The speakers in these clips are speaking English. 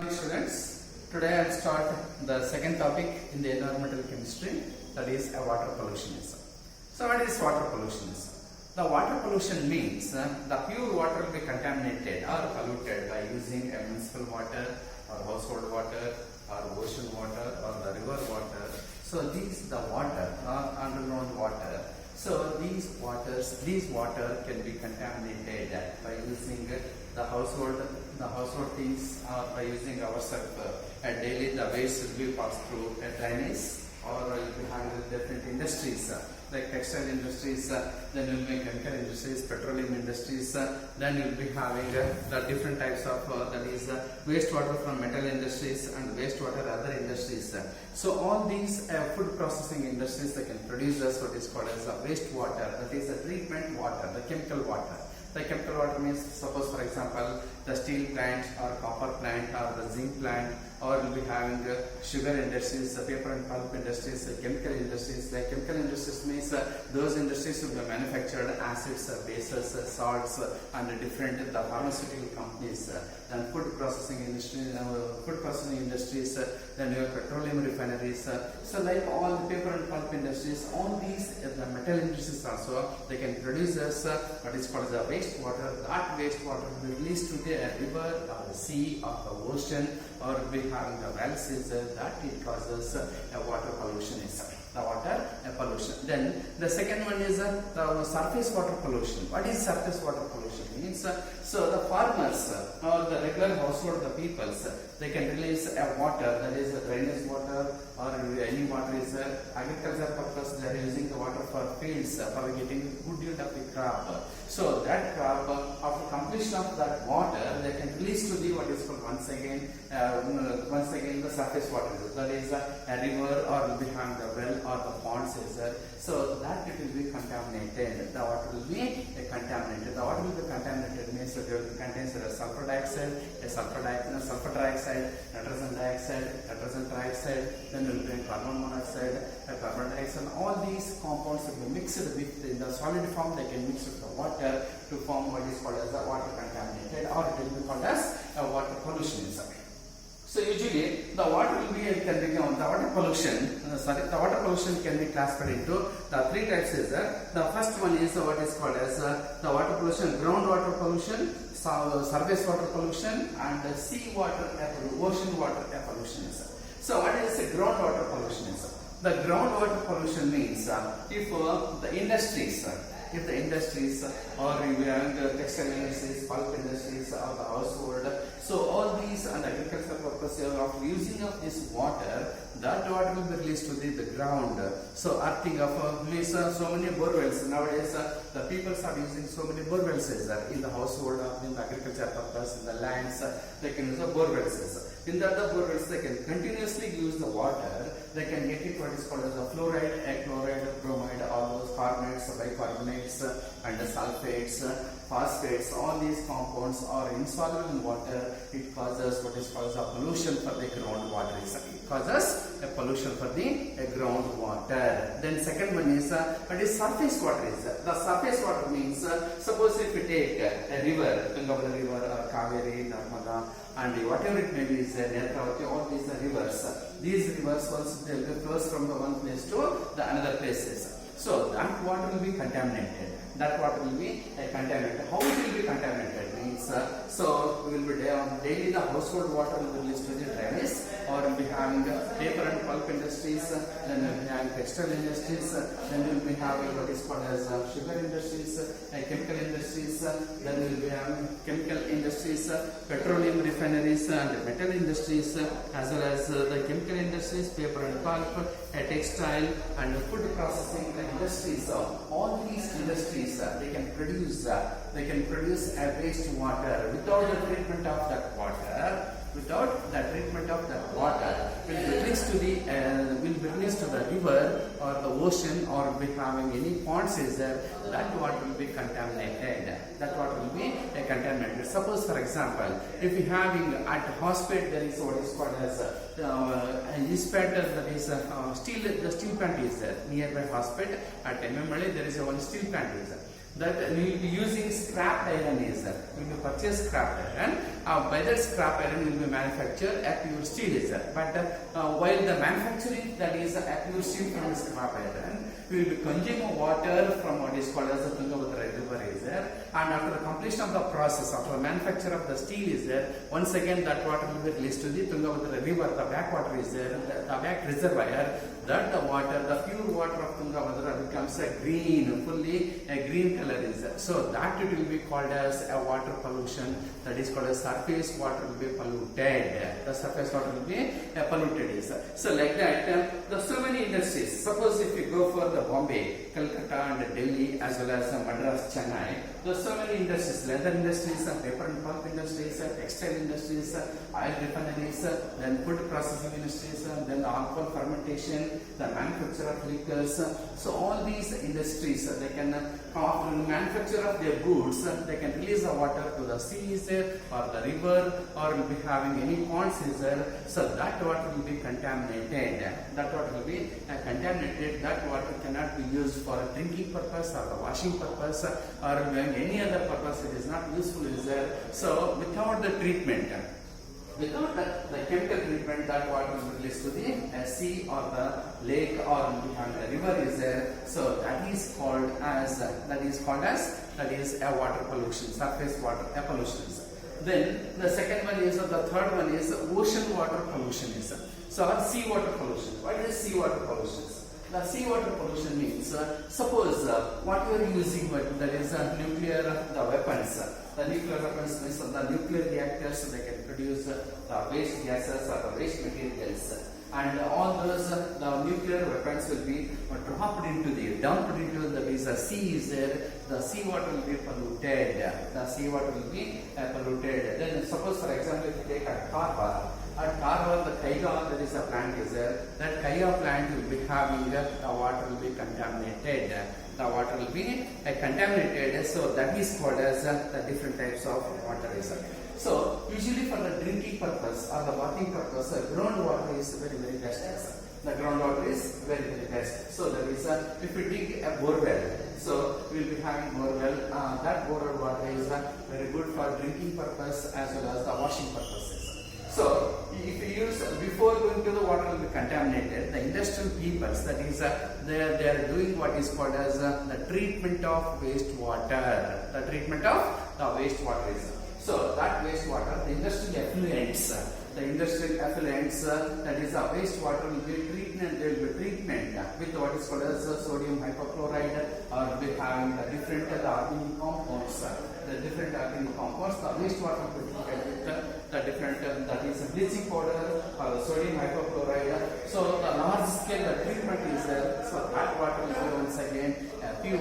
morning students. Today I will start the second topic in the environmental chemistry, that is water pollutionism. So what is water pollutionism? The water pollution means the pure water will be contaminated or polluted by using a municipal water or household water or ocean water or the river water. So these the water or underground water. So these water can be contaminated by using the household things or by using ourselves. Daily the waste will be passed through a drainage or will be handled different industries like textile industries, then you will be chemical industries, petroleum industries, then you will be having the different types of that is wastewater from metal industries and wastewater other industries. So all these food processing industries they can produce what is called as wastewater, that is the treatment water, the chemical water. The chemical water means, suppose for example, the steel plant or copper plant or the zinc plant, or will be having sugar industries, paper and pulp industries, chemical industries. The chemical industries means those industries will be manufactured acids, bases, salts, and different the pharmaceutical companies. Then food processing industries, then you have petroleum refineries. So like all the paper and pulp industries, all these the metal industries also they can produce what is called the wastewater. That wastewater will be released to the river or the sea or the ocean or be having the wells that it causes water pollution the water pollution. Then the second one is the surface water pollution. What is surface water pollution? Means so the farmers or the regular household the peoples they can release water, that is drainage water or any water is agriculture purpose. They are using the water for fields for getting good yield of the crop. So that crop after completion of that water they can release to the what is called once again the surface water, that is a river or will be having the well or the ponds is there. So that it will be contaminated. The water will be contaminated. The water will be contaminated means it will contains sulfur dioxide, sulfur dioxide, nitrogen dioxide, nitrogen trioxide, then will be carbon monoxide, carbon dioxide. All these compounds will be mixed with in the solid form. They can mix with the water to form what is called as the water contaminated, or it will be called as water pollution. So usually the water will be the water pollution. The water pollution can be classified into the three types. The first one is what is called as the water pollution, groundwater pollution, surface water pollution, and sea water, ocean water pollution. So what is the groundwater pollution? The groundwater pollution means if the industries or we have the textile industries, pulp industries or the household, so all these and agricultural purposes of using of this water, that water will be released to the ground. So earthing of so many borewells nowadays, the people are using so many borewells in the household or in the agriculture purpose, in the lands they can use the borewells. In the other borewells they can continuously use the water. They can get it what is called as a fluoride, chloride, bromide, all those carbonates, bicarbonates, and sulfates, phosphates. All these compounds are insoluble in water. It causes what is called a pollution for the groundwater. It causes a pollution for the groundwater. Then second one is what is surface water? The surface water means suppose if we take a river, Tungabhadra river or Kaveri, Narmada, and whatever it may be is Netravati, all these are rivers. These rivers also they will flow from the one place to the another places. So that water will be contaminated. That water will be contaminated. How it will be contaminated means so we will be daily the household water will be released to the drainage, or we will be having paper and pulp industries, then we will be having textile industries, then we will be having what is called as sugar industries, chemical industries, then we will be having chemical industries, petroleum refineries and metal industries, as well as the chemical industries, paper and pulp, textile and food processing industries. All these industries they can produce a waste water without the treatment of that water. Without the treatment of that water, will be released to the river or the ocean, or be having any ponds is there, that water will be contaminated. That water will be contaminated. Suppose for example, if we having at hospital there is what is called as that is the steel plant is there nearby hospital. At MMLA there is one steel plant is there. That we will be using scrap iron is there. We will purchase scrap iron. by that scrap iron will be manufactured a pure steel is there. But while the manufacturing that is a pure steel from scrap iron, we will be consuming water from what is called as the Tungabhadra river is there, and after the completion of the process, after the manufacture of the steel is there, once again that water will be released to the Tungabhadra river, the backwater is there, the back reservoir, that the water, the pure water of Tungabhadra becomes a green, fully a green color is there. So that it will be called as a water pollution, that is called as surface water will be polluted. The surface water will be polluted is there. So like that, the so many industries, suppose if you go for the Bombay, Calcutta and Delhi as well as Madras, Chennai, there are so many industries, leather industries, paper and pulp industries, textile industries, oil refineries, then food processing industries, then alcohol fermentation, the manufacture of liquors. So all these industries, they can, after the manufacture of their goods, they can release the water to the seas or the river, or will be having any ponds is there. So that water will be contaminated. That water will be contaminated. That water cannot be used for a drinking purpose or the washing purpose or any other purpose. It is not useful is there. So without the treatment, without the chemical treatment, that water will be released to the sea or the lake or the river is there. So that is called as a water pollution, surface water pollution. Then the second one is, the third one is ocean water pollution is. So sea water pollution. What is sea water pollution? The sea water pollution means, suppose what you are using, that is nuclear weapons. The nuclear weapons means the nuclear reactors, they can produce the waste gases or the waste materials. And all those the nuclear weapons will be dropped into dumped into the sea is there. The sea water will be polluted. The sea water will be polluted. Then suppose for example if you take a Karwar, at Karwar the Kaiga, that is a plant is there. That Kaiga plant will be having the water will be contaminated. The water will be contaminated. So that is called as the different types of water is there. So usually for the drinking purpose or the bathing purpose, groundwater is very best. The groundwater is very best. So there is if we dig a borewell, so we will be having borewell. That borewell water is very good for drinking purpose as well as the washing purposes. So if you use, before going to the water will be contaminated, the industrial peoples, that is they are doing what is called as the treatment of wastewater. The treatment of the wastewater is. So that wastewater, the industrial effluents, that is the wastewater will be treated. There will be treatment with what is called as sodium hypochlorite, or will be having the different organic compounds. The different organic compounds, the wastewater will be treated with the different that is bleaching powder or the sodium hypochlorite. So the large scale treatment is there. So that water will be once again pure.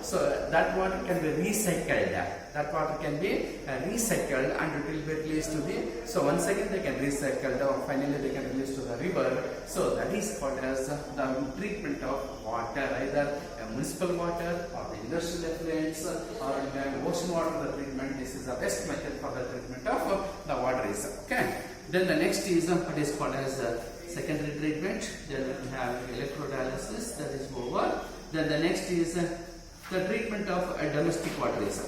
So that water can be recycled. That water can be recycled and it will be released to the. So once again they can recycle. Finally they can release to the river. So that is called as the treatment of water, either municipal water or the industrial effluents or ocean water. The treatment. This is the best method for the treatment of the water is. Okay. Then the next is what is called as secondary treatment. Then we have electrodialysis, that is over. Then the next is the treatment of domestic water is.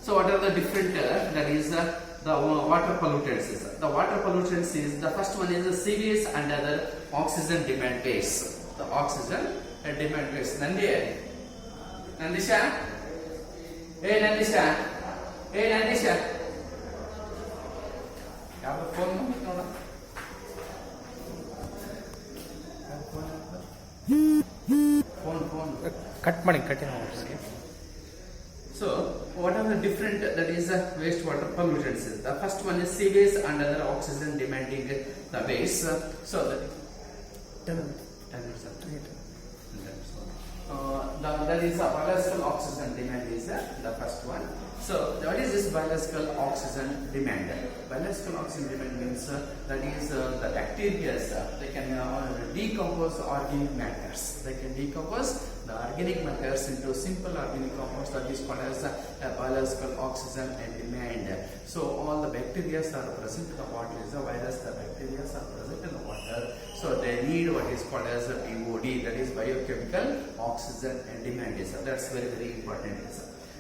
So what are the different that is the water pollutants is. The water pollutants is, the first one is the sewage and other oxygen demand base. The oxygen demand base. Nandisha? Hey Nandisha? Hey Nandisha? Have a phone number? Phone. Cut money. So, what are the different that is wastewater pollutants? The first one is sewage and other oxygen demanding the base. So, that is a biological oxygen demand is the first one. So, what is this biological oxygen demand? Biological oxygen demand means that is the bacteria, they can decompose organic matters. They can decompose the organic matters into simple organic compounds, that is called as biological oxygen demand. So, all the bacteria are present in the water is a virus, the bacteria are present in the water. So, they need what is called as BOD, that is biochemical oxygen demand. That's very important.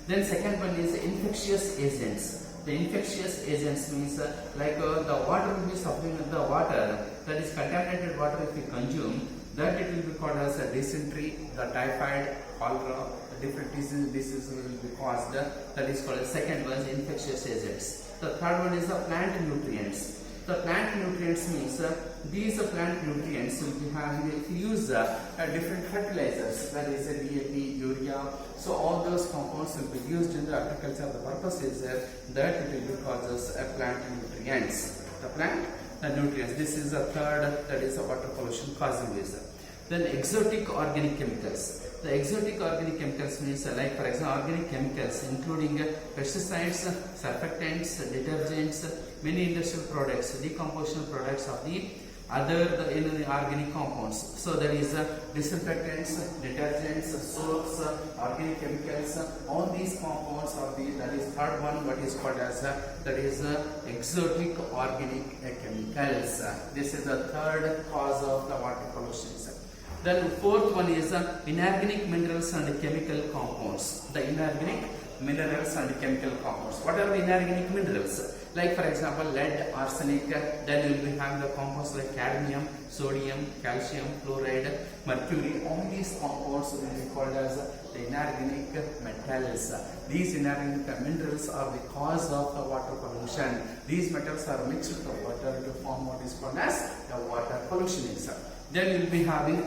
Then second one is infectious agents. The infectious agents means the water will be suffering with the water, that is contaminated water if we consume, that it will be called as a dysentery, the typhoid, cholera, different diseases will be caused, that is called second one, infectious agents. The third one is the plant nutrients. The plant nutrients means these plant nutrients will be having, if you use different fertilizers, that is DAP, urea, so all those compounds will be used in the agriculture. The purpose is that it will be called as plant nutrients. The plant nutrients, this is the third, that is water pollution causing this. Then exotic organic chemicals. The exotic organic chemicals means like for example organic chemicals including pesticides, surfactants, detergents, many industrial products, decomposition products of the other organic compounds. So there is disinfectants, detergents, soaps, organic chemicals. All these compounds are that is third one, what is called as that is exotic organic chemicals. This is the third cause of the water pollution. Then fourth one is inorganic minerals and chemical compounds. The inorganic minerals and chemical compounds. What are the inorganic minerals? Like for example lead, arsenic, then you will be having the compounds like cadmium, sodium, calcium, fluoride, mercury. All these compounds will be called as the inorganic metals. These inorganic minerals are the cause of the water pollution. These metals are mixed with the water to form what is called as the water pollution itself. Then you will be having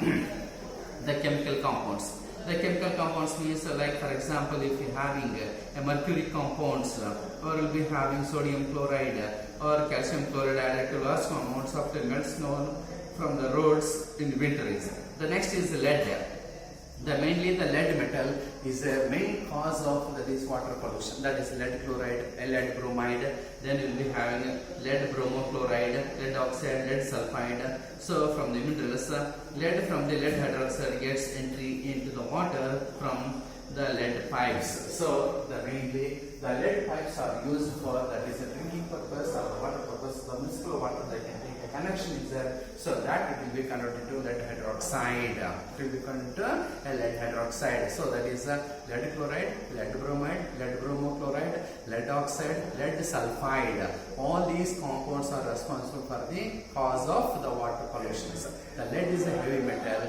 the chemical compounds. The chemical compounds means like for example if you are having a mercury compounds or will be having sodium chloride or calcium chloride added to large amounts of the melt snow from the roads in winter. The next is lead. Mainly the lead metal is the main cause of this water pollution. That is lead chloride, lead bromide. Then you will be having lead bromochloride, lead oxide, lead sulfide. So from the minerals, lead from the lead hydroxide gets entry into the water from the lead pipes. So mainly the lead pipes are used for that is a drinking purpose or water purpose. The municipal water they can take a connection is there, so that it will be converted to lead hydroxide. It will be converted to lead hydroxide. So that is lead chloride, lead bromide, lead bromochloride, lead oxide, lead sulfide. All these compounds are responsible for the cause of the water pollution. The lead is a heavy metal.